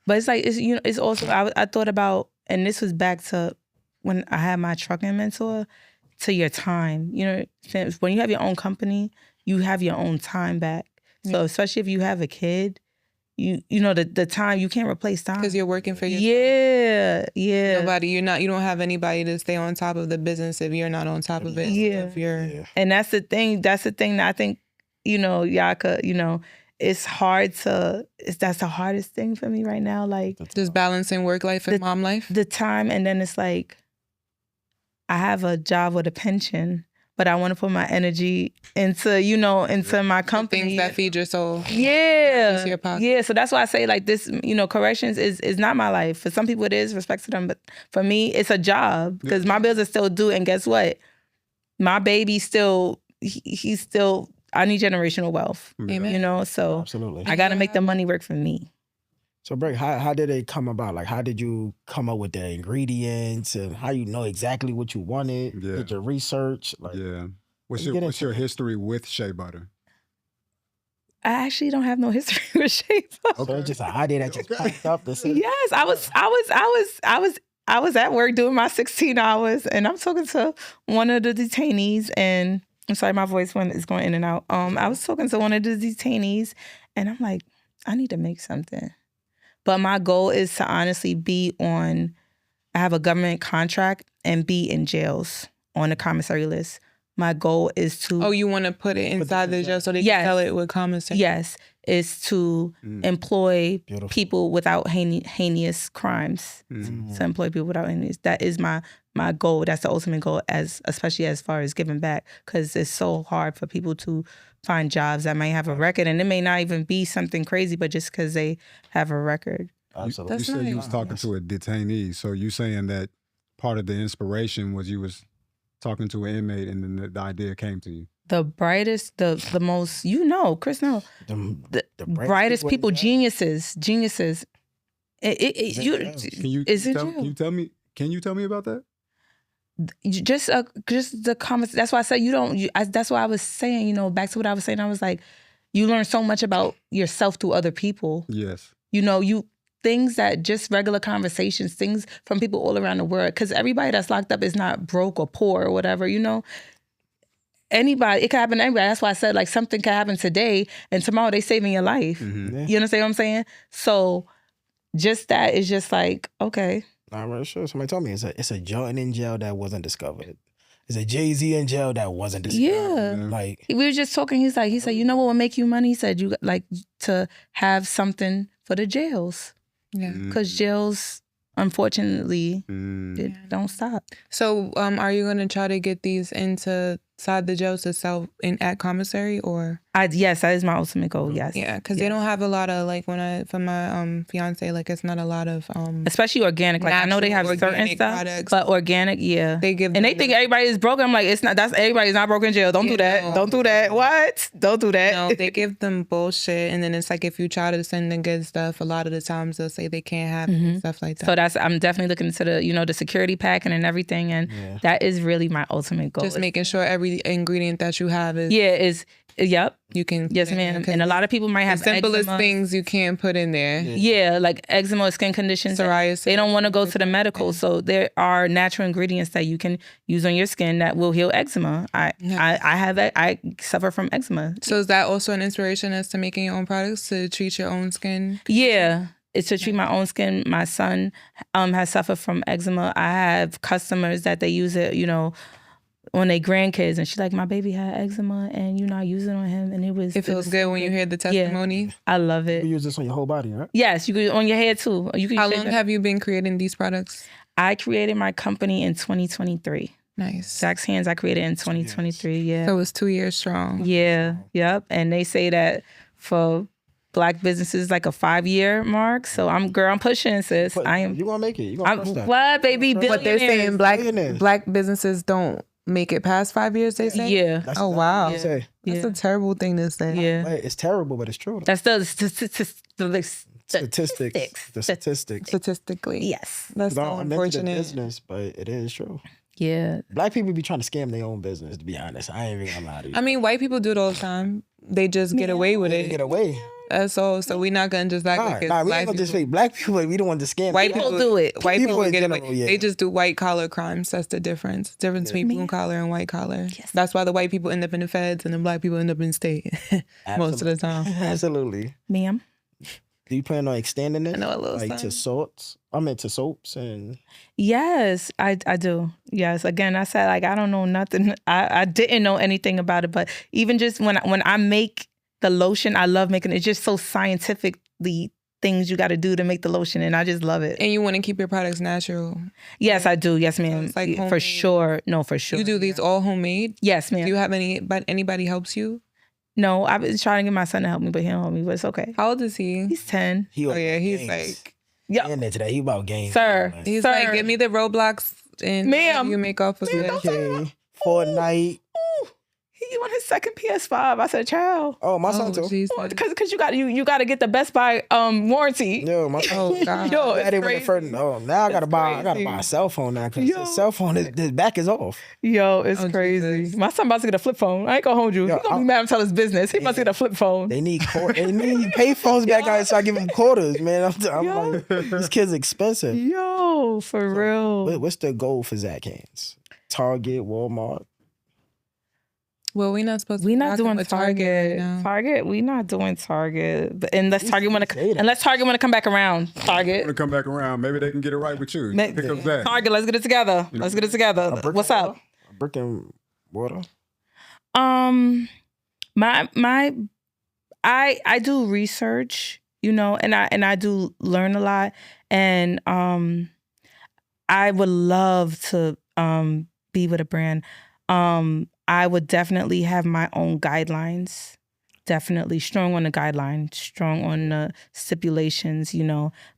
But it's like, it's also, I thought about, and this was back to when I had my trucking mentor, to your time. When you have your own company, you have your own time back. So especially if you have a kid, you know the time, you can't replace time. Because you're working for yourself. Yeah. You don't have anybody to stay on top of the business if you're not on top of it. Yeah. If you're, And that's the thing that I think, Yaka, it's hard that's the hardest thing for me right now. Like just balancing work life and mom life. the time, and then it's like, I have a job with a pension, but I want to put my energy into my company. Things that feed your soul. Yeah. Just your pocket. Yeah. So that's why I say like this, corrections is not my life. For some people it is, respect to them. But for me, it's a job because my bills are still due. And guess what? My baby still, he's still, I need generational wealth. Amen. So Absolutely. I got to make the money work for me. So, Break, how did it come about? Like, how did you come up with the ingredients and how you know exactly what you wanted? Yeah. Did your research? Like, Yeah. What's let's get your into it. history with shea butter? I actually don't have no history with Shea. So it's just an idea that just popped up. Yes, I was at work doing my 16 hours, and I'm talking to one of the detainees, and I'm sorry, my voice is going in and out. I was talking to one of the detainees, and I'm like, I need to make something. But my goal is to honestly I have a government contract and be in jails on the commissary list. My goal is to... Oh, you want to put it inside the jail so they can sell it with commissary? Yes, is to employ Beautiful. people without heinous crimes. To employ people without heinous. That is my goal. That's the ultimate goal, especially as far as giving back, because it's so hard for people to find jobs that might have a record, and it may not even be something crazy, but just because they have a record. Absolutely. You said you was talking to a detainee, so you saying that part of the inspiration was you was talking to an inmate and then the idea came to you. The brightest, the most, Chris knows, the brightest people, geniuses. Can you tell me about that? Just the comments. That's why I said that's why I was saying, back to what I was saying. I was like, you learn so much about yourself through other people. Yes. Things that just regular conversations, things from people all around the world. Because everybody that's locked up is not broke or poor or whatever, Anybody, it could happen to anybody. That's why I said, like, something could happen today and tomorrow they saving your life. Yeah. You understand what I'm saying? So just that is just like, okay. I'm really sure. Somebody told me it's a Jordan in jail that wasn't discovered. It's a Jay-Z in jail that wasn't discovered. Yeah. Like, we were just talking. He said, you know what will make you money? He said, you like to have something for the jails. Yeah. Because jails, unfortunately, don't stop. So are you going to try to get these inside the jails to sell at commissary or? Yes, that is my ultimate goal, yes. Yeah, because they don't have a lot of, like, for my fiance, like, it's not a lot of... especially organic. Like, I know they have certain stuff, products, but organic, yeah. They think everybody is broke. I'm like, it's not, everybody's not broke in jail. Don't do that. No. Don't do that. What? Don't do that. No, they give them bullshit. And then it's like, if you try to send them good stuff, a lot of the times they'll say they can't have it and stuff like that. So I'm definitely looking into the security packing and everything. And that is really my ultimate goal. Just making sure every ingredient that you have is... Yep. You can... Yes, ma'am. And a lot of people might have the simplest eczema. things you can put in there. Yeah, like eczema or skin conditions. Psoriasis. They don't want to go to the medical. So there are natural ingredients that you can use on your skin that will heal eczema. I suffer from eczema. So is that also an inspiration as to making your own products to treat your own skin? Yeah. It's to treat my own skin. My son has suffered from eczema. I have customers that they use it, on their grandkids, and she's like, my baby had eczema, and I use it on him, and it feels good when you hear the testimony. Yeah, I love it. You use this on your whole body, right? Yes, you could on your hair too. How long have you been creating these products? I created my company in 2023. Nice. Zach's Hands I created in 2023. Yeah. So it's 2 years strong. Yeah. Yep. And they say that for Black businesses like a 5-year mark. So I'm pushing, sis. But you gonna make it. You gonna push that. What, baby? But they're saying black businesses don't make it past 5 years, they say? Yeah. Oh, wow. Yeah. That's a terrible thing to say. Yeah. It's terrible, but it's true. That's the statistics. Statistically. Yes. That's so I'm into the unfortunate. business, but it is true. Yeah. Black people be trying to scam their own business, to be honest. I ain't even gonna lie to you. I mean, white people do it all the time. They just get away with They it. get away. That's all. So we're not gonna just act like it's we black ain't gonna just people. say black people. We don't want to scam. White people do it. White People people in get away. general, yeah. They just do white collar crimes. That's the difference. Difference between blue collar and white collar. Yes. That's why the white people end up in the feds and the black people end up in state most of the time. Absolutely. Ma'am. Do you plan on extending it? I know a little like something. to salts. I'm into soaps and. Yes, I do. Yes. Again, I said like I don't know nothing. I didn't know anything about it, but even just when I make the lotion, I love making it. It's just so scientifically things you got to do to make the lotion, and I just love it. And you want to keep your products natural. Yes, I do. Yes, ma'am. It's like for homemade. sure. No, for sure. You do these all homemade? Yes, ma'am. Do you have anybody helps you? No, I've been trying to get my son to help me, but he don't help me. But it's okay. How old is he? He's 10. He Oh yeah, he's games. like, Yeah, And then today he about games. Sir. Man. he's Sir. like, give me the Roblox and Ma'am. you make off of it. Okay. Fortnite. he on his second PS5. I said, child. Oh, my son too. Jesus. Because you got to get the Best Buy warranty. Yo, my son. Oh God. Yo, I it's didn't crazy. first. Oh, now I gotta buy crazy. a cell phone now because Yo. the cell phone the back is off. Yo, it's Oh, crazy. Jesus. My son about to get a flip phone. I ain't gonna hold you. Yo, He gonna be mad and tell his business. He about to get a flip phone. They need pay phones back out, so I give them quarters, man. I'm like, this kid's expensive. Yo, for real. What's the goal for Zach Hands? Target, Walmart. Well, we're not supposed to. We be not rocking doing with Target. right now. Target, we not doing Target. But unless You Target say that. come back around. Want Target. to come back around? Maybe they can get it right with you. Ma- Pick up that. Target, let's get it together. Let's get it together. A brick What's and up? mortar? A brick and water. I do research, and I do learn a lot, and I would love to be with a brand. I would definitely have my own guidelines. Definitely strong on the guidelines, strong on the stipulations,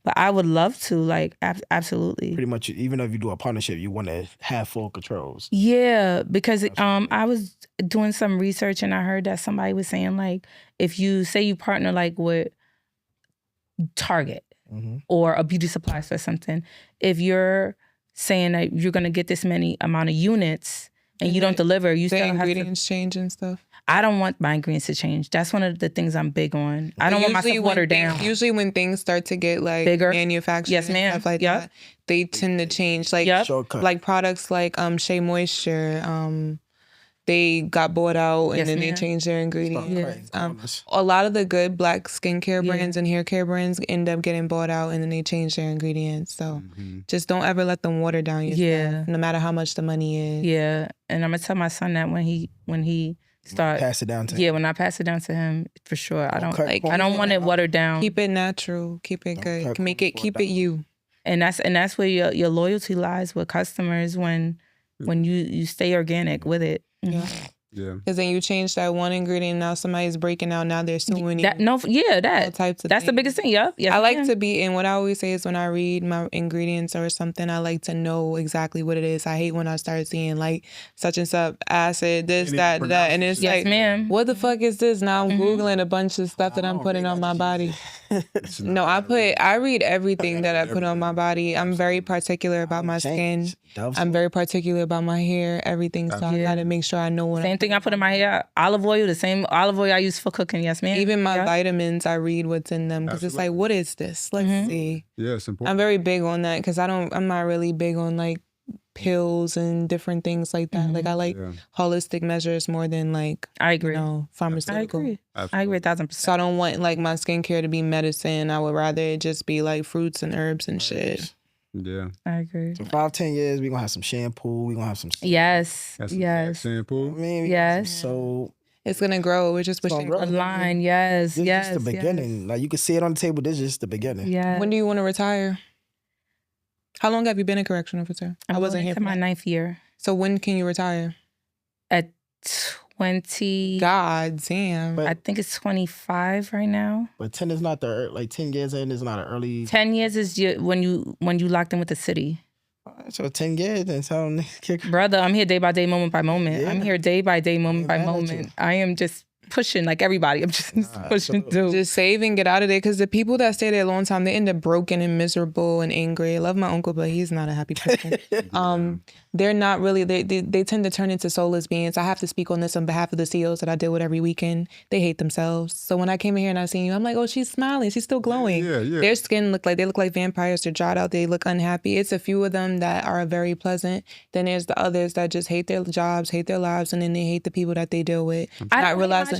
But I would love to, like, absolutely. Pretty much, even if you do a partnership, you want to have full controls. Yeah, because I was doing some research and I heard that somebody was saying, like, if you say you partner like with Target or a beauty supply store or something, if you're saying that you're gonna get this many amount of units and you don't deliver, you The still have to. ingredients change and stuff. I don't want my ingredients to change. That's one of the things I'm big on. I don't want my stuff watered down. Usually when things start to get like Bigger. manufactured Yes, and ma'am. stuff like Yep. that, they tend to change. Like Yep. Shortcut. like products like Shea Moisture, they got bought out and Yes, then they ma'am. changed their ingredients. Yes. A lot of the good black skincare brands and hair care brands end up getting bought out and then they change their ingredients. So just don't ever let them water down your stuff, no matter how much the money is. Yeah, and I'm gonna tell my son that when he start Pass it down to yeah, when I pass it down to him, for sure. I don't cut I don't want it watered down. Keep it natural. Keep it good. cut Keep it you. And that's where your loyalty lies with customers when you stay organic with it. Yeah. Yeah. Because then you change that one ingredient, now somebody's breaking out, now they're suing you. All types of that's the things. biggest thing. Yep. Yes, I like ma'am. to be, and what I always say is when I read my ingredients or something, I like to know exactly what it is. I hate when I start seeing like such and such acid, this, Any that, and it's Yes, like, ma'am. what the fuck is this? Now I'm Googling a bunch of stuff that I'm putting on my body. No, I read everything that I put on my body. I'm very particular about my skin. I'm very particular about my hair, everything. So I gotta make sure I know what Same thing I put in my hair. Olive oil, the same olive oil I use for cooking. Yes, ma'am. even my Yeah. vitamins, I read what's in them because it's like, what is this? Let's see. Yeah, it's important. I'm very big on that because I'm not really big on like pills and different things like that. Like I like holistic measures more than like I agree. pharmaceutical. I agree. Absolutely. I agree 1,000%. So I don't want like my skincare to be medicine. I would rather it just be like fruits and herbs and shit. Yeah. I agree. So 5-10 years, we're gonna have some shampoo. We're gonna have some. Yes. That's some Yes. shampoo. I mean, Yes. So it's gonna grow. We're just wishing A line. Yes. this Yes. is just the beginning. Like you can see it on the table. This is just the beginning. Yeah. When do you want to retire? How long have you been a correction officer? I wasn't here for my 9th year. So when can you retire? At 20. God damn. I think it's 25 right now. But 10 is not 10 years in is not an early. 10 years is when you locked in with the city. So 10 years and so Brother, I'm here day by day, moment by moment. Yeah. I'm here day by day, moment by moment. I am just pushing like everybody. I'm just pushing through. Just save and get out of there, because the people that stay there a long time, they end up broken and miserable and angry. I love my uncle, but he's not a happy person. They're not really, they tend to turn into soulless beings. I have to speak on this on behalf of the CEOs that I deal with every weekend. They hate themselves. So when I came in here and I seen you, I'm like, oh, she's smiling. She's still glowing. Yeah. Their skin look like vampires. They're dried out. They look unhappy. It's a few of them that are very pleasant. Then there's the others that just hate their jobs, hate their lives, and then they hate the people that they deal with. Not realizing,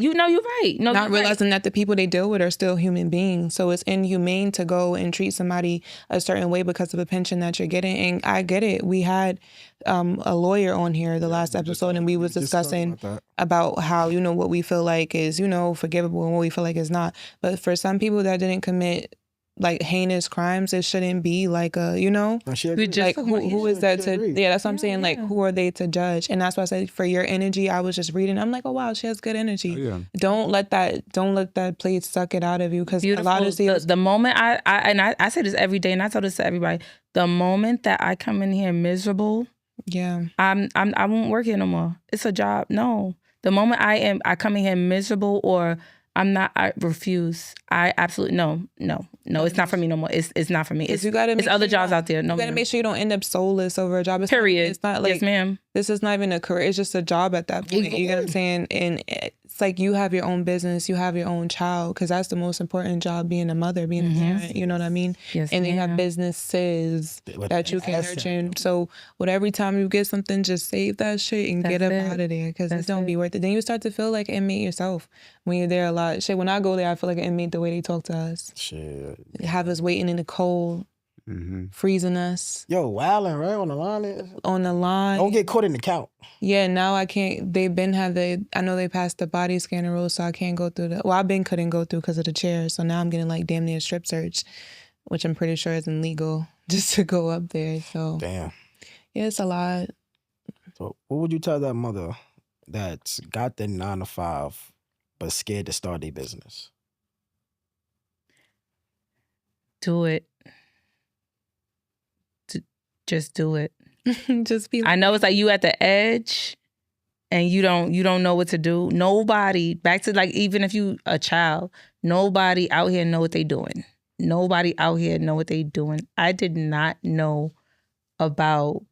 you're right. No, not realizing that the people they deal with are still human beings. So it's inhumane to go and treat somebody a certain way because of a pension that you're getting. And I get it. We had a lawyer on here the last episode, and we was discussing about how, what we feel like is, forgivable and what we feel like is not. But for some people that didn't commit like heinous crimes, it shouldn't be like a, like who is that to? Yeah, that's what I'm saying. Like, who are they to judge? And that's why I said for your energy, I was just reading. I'm like, oh wow, she has good energy. Yeah. Don't let that place suck it out of you, because a lot of the moment I say this every day, and I tell this to everybody. The moment that I come in here miserable, I won't work here no more. It's a job. No, the moment I come in here miserable or I'm not. I refuse. I absolutely no. It's not for me no more. It's not for me. It's other jobs out there. No, you gotta make sure you don't end up soulless over a job. Period. It's not like, yes, ma'am. This is not even a career. It's just a job at that point. You know what I'm saying? And it's like you have your own business, you have your own child, because that's the most important job, being a mother, being a parent. You know what I mean? Yes, and then you have businesses that you can nurture. So every time you get something, just save that shit and get up out of there, because it don't be worth it. Then you start to feel like an inmate yourself when you're there a lot. Shit, when I go there, I feel like an inmate the way they talk to us. Shit. They have us waiting in the cold. Freezing us. Yo, wilding, right? On the line. On the line. Don't get caught in the count. Yeah, now I can't. I know they passed the body scanner rule, so I can't go through couldn't go through because of the chair. So now I'm getting like damn near strip search, which I'm pretty sure isn't legal just to go up there. So damn. Yeah, it's a lot. So what would you tell that mother that's got the 9 to 5 but scared to start their business? Do it. Just do it. Just be. I know it's like you at the edge, and you don't know what to do. Nobody, back to like, even if you a child, nobody out here know what they doing. Nobody out here know what they doing. I did not know about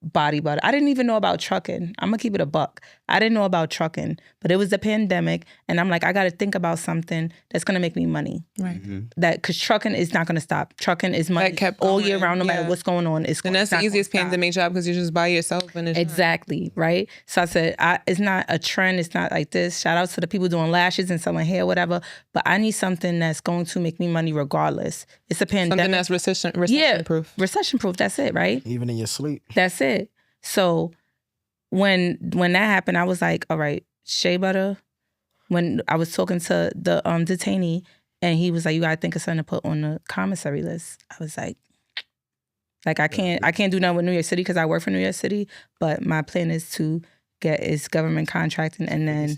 body butter. I didn't even know about trucking. I'm gonna keep it a buck. I didn't know about trucking, but it was the pandemic, and I'm like, I got to think about something that's gonna make me money. Right. That, because trucking is not gonna stop. Trucking is money all year round, no matter what's going on. And that's the easiest pandemic job, because you're just by yourself. And exactly, right? So I said, it's not a trend. It's not like this. Shout out to the people doing lashes and selling hair, whatever. But I need something that's going to make me money regardless. It's a pandemic. Something that's recession proof. Recession proof. That's it, right? Even in your sleep. That's it. So when that happened, I was like, all right, shea butter. When I was talking to the detainee, and he was like, you gotta think of something to put on the commissary list. I was like I can't do nothing with New York City because I work for New York City, but my plan is to get government contracting, and then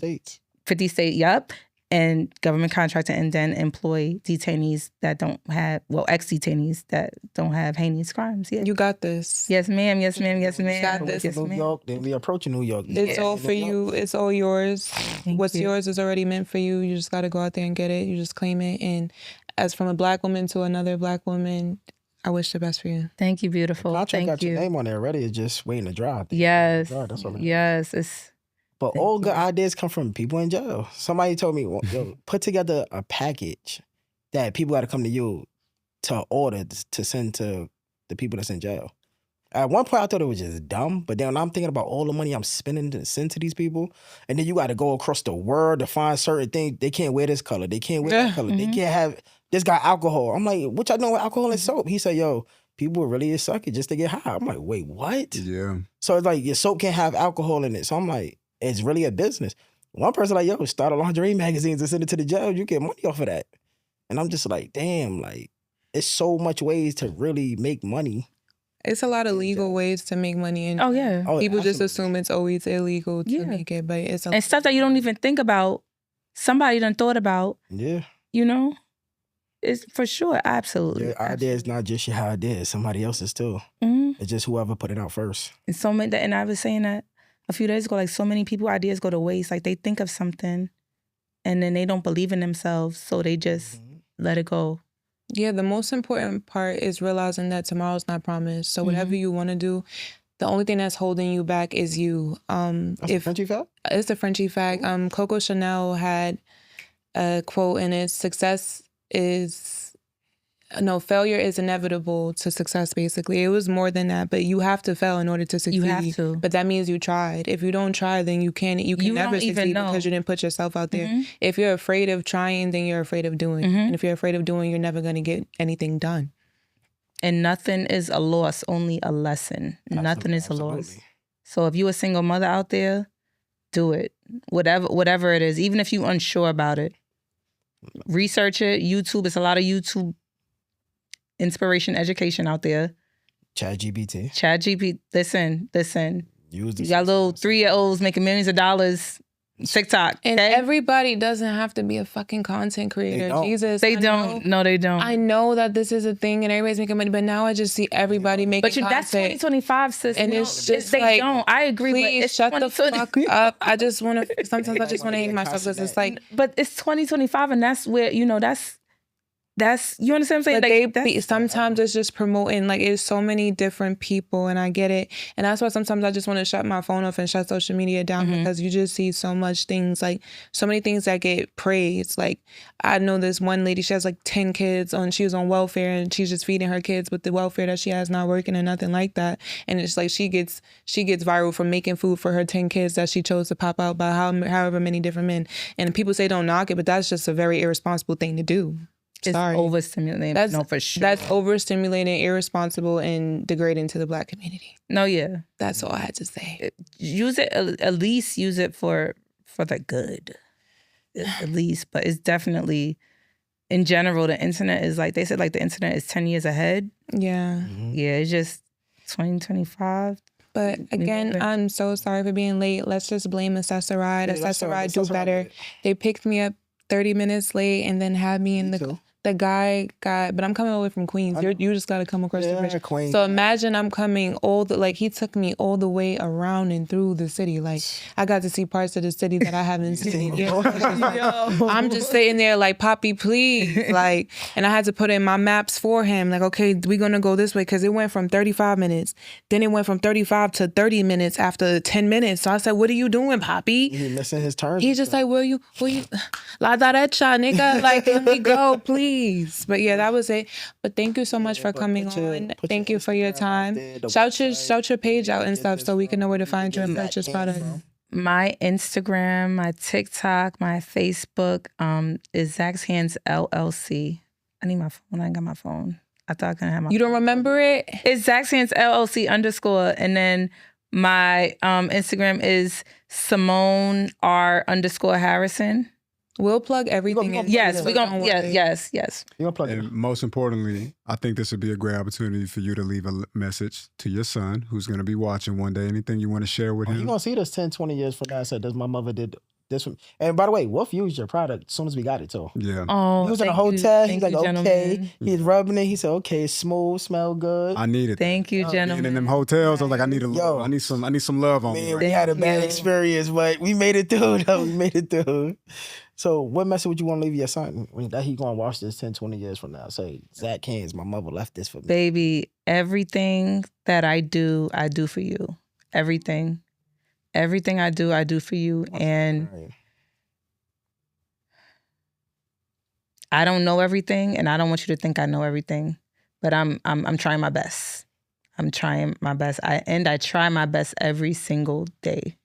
50 states, yep. And government contracting, and then employ detainees that don't have, ex-detainees that don't have heinous crimes. Yeah. You got this. Yes, ma'am. Yes, ma'am. Yes, ma'am. You got this. Yes, New York, then we approaching New York. It's all for you. It's all yours. What's yours is already meant for you. You just got to go out there and get it. You just claim it. And as from a Black woman to another Black woman, I wish the best for you. Thank you, beautiful. The contract Thank got your name on there already. It's just waiting to dry. Yes. That's all. Yes. It's. But all good ideas come from people in jail. Somebody told me, yo, put together a package that people got to come to you to order to send to the people that's in jail. At one point, I thought it was just dumb, but then I'm thinking about all the money I'm spending to send to these people, and then you got to go across the world to find certain things. They can't wear this color. They can't wear that color. They can't have. this got alcohol. I'm like, what y'all doing with alcohol and soap? He said, yo, people really suck it just to get high. I'm like, wait, what? Yeah. So it's like your soap can't have alcohol in it. So I'm like, it's really a business. One person like, yo, start a lingerie magazines and send it to the jail. You get money off of that. And I'm just like, damn, like, it's so much ways to really make money. It's a lot of legal ways to make money. And people just assume it's always illegal to make it, but it's and stuff that you don't even think about. Somebody done thought about. Yeah. You know? It's for sure, absolutely. Your idea is not just your idea, it's somebody else's too. It's just whoever put it out first. And so many, and I was saying that a few days ago, like so many people, ideas go to waste. Like they think of something and then they don't believe in themselves, so they just let it go. Yeah, the most important part is realizing that tomorrow's not promised. So whatever you want to do, the only thing that's holding you back is you. That's a Frenchie fact? It's a Frenchie fact. Coco Chanel had a quote in it, failure is inevitable to success, basically. It was more than that, but you have to fail in order to succeed. You have to. But that means you tried. If you don't try, then you can never succeed because you didn't put yourself out there. If you're afraid of trying, then you're afraid of doing. And if you're afraid of doing, you're never going to get anything done. And nothing is a loss, only a lesson. Nothing is a loss. So if you're a single mother out there, do it. Whatever it is, even if you're unsure about it. Research it. YouTube. It's a lot of YouTube inspiration, education out there. ChatGPT. Listen. You got little 3-year-olds making millions of dollars. TikTok. And everybody doesn't have to be a fucking content creator. Jesus. They don't. No, they don't. I know that this is a thing and everybody's making money, but now I just see everybody making content. But that's 2025, sis. And it's just they like, don't. I agree, please but it's shut the fuck up. I just want to, sometimes I just want to hate myself because it's like. But it's 2025 and that's where, that's you understand what I'm saying? But sometimes it's just promoting, like it's so many different people and I get it. And that's why sometimes I just want to shut my phone off and shut social media down because you just see so much things, like so many things that get praised. Like I know this one lady, she has like 10 kids she was on welfare and she's just feeding her kids with the welfare that she has not working and nothing like that. And it's like she gets viral from making food for her 10 kids that she chose to pop out by however many different men. And people say don't knock it, but that's just a very irresponsible thing to do. It's overstimulating. For sure. That's overstimulating, irresponsible, and degrading to the Black community. No, yeah. That's all I had to say. Use it, at least use it for the good. At least. But it's definitely, in general, the internet is like, they said like the internet is 10 years ahead. Yeah. Yeah, it's just 2025. But again, I'm so sorry for being late. Let's just blame Accessoride. Accessoride do better. They picked me up 30 minutes late and then had me in the guy got, but I'm coming over from Queens. You just got to come across the bridge. Queens. So imagine I'm coming he took me all the way around and through the city. Like I got to see parts of the city that I haven't seen. I'm just sitting there like, Poppy, please. Like, and I had to put in my maps for him. Like, okay, we're going to go this way. Because it went from 35 minutes. Then it went from 35 to 30 minutes after 10 minutes. So I said, what are you doing, Poppy? He missing his turn. He's just like, will you, la da derecha, nigga. Like, let me go, please. But yeah, that was it. But thank you so much for coming on. Thank you for your time. Shout your page out and stuff so we can know where to find you and purchase products. My Instagram, my TikTok, my Facebook is Zach's Hands LLC. I need my phone. I ain't got my phone. I thought I couldn't have my phone. You don't remember it? It's Zach's Hands LLC _. And then my Instagram is Simone R _Harrison. We'll plug everything in. Yes, we're going to, yes. You're gonna plug it. And most importantly, I think this would be a great opportunity for you to leave a message to your son who's going to be watching one day. Anything you want to share with him? You're going to see this 10, 20 years from now. I said, my mother did this one. And by the way, Wolf used your product as soon as we got it too. Yeah. Oh, he was in a hotel. He's like, okay. He's rubbing it. He said, okay, it's smooth, smell good. I need it. Thank you, gentlemen. And in them hotels, I was like, I need some love on me. We had a bad experience, but we made it through though. We made it through. So what message would you want to leave your son that he going to watch this 10, 20 years from now? Say, Zach Haynes, my mother left this for me. Baby, everything that I do for you. Everything. Everything I do for you. And I don't know everything, and I don't want you to think I know everything. But I'm trying my best. I'm trying my best. I try my best every single day.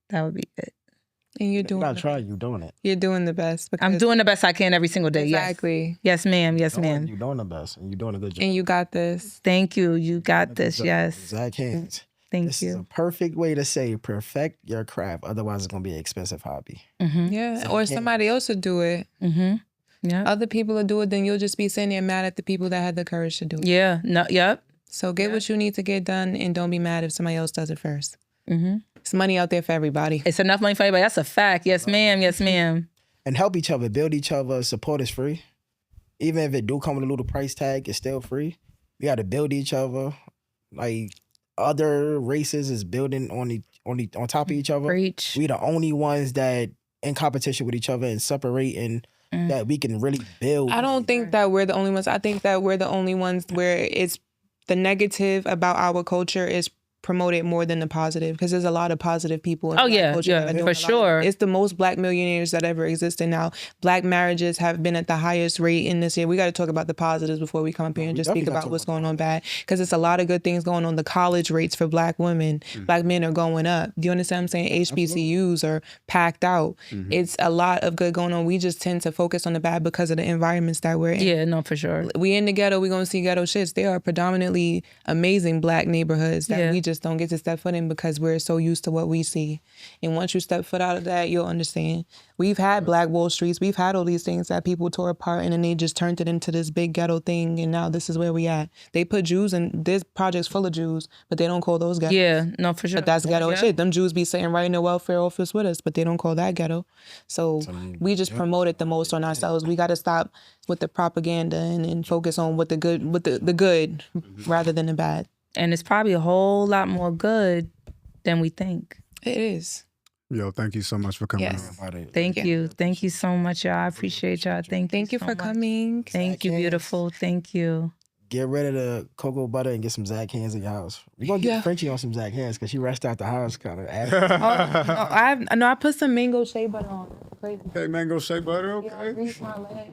That would be it. And you're You doing gotta try. You doing it. You're doing the best. I'm doing the best I can every single day. Exactly. Yes, ma'am. Yes, ma'am. You're doing the best, and you're doing a good job. And you got this. Thank you. You got this. Yes. Zach hands. Thank This you. is a perfect way to say perfect your craft. Otherwise, it's gonna be an expensive hobby. Yeah. Or somebody else would do it. Yeah. Other people will do it, then you'll just be sitting there mad at the people that had the courage to do it. Yeah. No. Yep. So get what you need to get done, and don't be mad if somebody else does it first. It's money out there for everybody. It's enough money for everybody. That's a fact. Yes, ma'am. Yes, ma'am. And help each other, build each other. Support is free. Even if it do come with a little price tag, it's still free. We got to build each other. Like other races is building on top of each other. Preach. We the only ones that in competition with each other and separating that we can really build. I don't think that we're the only ones. I think that we're the only ones where it's the negative about our culture is promoted more than the positive, because there's a lot of positive people in Black culture that are doing for sure. It's the most Black millionaires that ever existed now. Black marriages have been at the highest rate in this year. We got to talk about the positives before we come up here and just speak about what's going on bad, because it's a lot of good things going on. The college rates for Black women, Black men are going up. Do you understand what I'm saying? HBCUs are packed out. It's a lot of good going on. We just tend to focus on the bad because of the environments that we're in. Yeah, no, for sure. We in the ghetto, we're going to see ghetto shits. There are predominantly amazing Black neighborhoods that we just don't get to step foot in because we're so used to what we see. And once you step foot out of that, you'll understand. We've had Black Wall Streets. We've had all these things that people tore apart, and then they just turned it into this big ghetto thing, and now this is where we at. They put Jews in, this project's full of Jews, but they don't call those ghettos. Yeah, no, for sure. But that's ghetto shit. Them Jews be sitting right in the welfare office with us, but they don't call that ghetto. So we just promote it the most on ourselves. We got to stop with the propaganda and focus on what the good, the good rather than the bad. And it's probably a whole lot more good than we think. It is. Yo, thank you so much for coming Yes. on. Thank you. Thank you so much, y'all. I appreciate y'all. Thank you for so much. coming. Thank you, beautiful. Thank you. Get rid of the cocoa butter and get some Zach hands in your house. We're going to get Frenchie on some Zach hands because she rushed out the house kind of. I put some mango shea butter on. Crazy. Okay, mango shea butter, okay. Grease my leg.